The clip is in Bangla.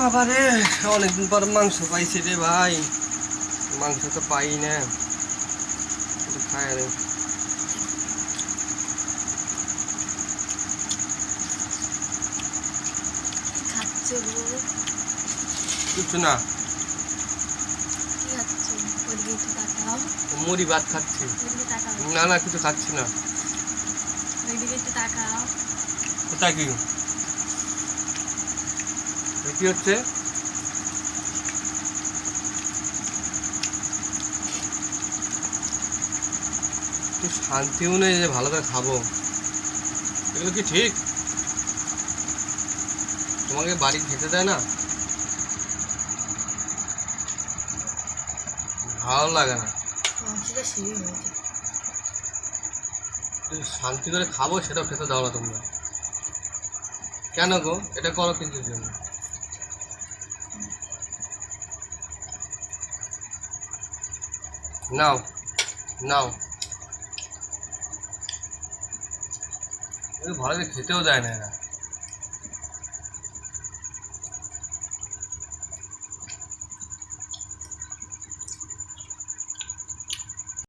আবারে অনেকদিন পর মাংস পাইছি রে ভাই। মাংস তো পাই না, খাই রে। কিছু না, মুড়ি ভাত খাচ্ছি। না না, কিছু খাচ্ছি না। কোথায় কি কি হচ্ছে? শান্তিও নেই যে ভালো করে খাবো। এগুলো কি ঠিক? তোমাকে বাড়ি খেতে দেয় না, ভালো লাগে না। শান্তি করে খাবো সেটাও খেতে দাও না তোমরা। কেন গো, এটা করো কিছুর জন্য? নাও নাও, ভালো করে খেতেও দেয় না এরা।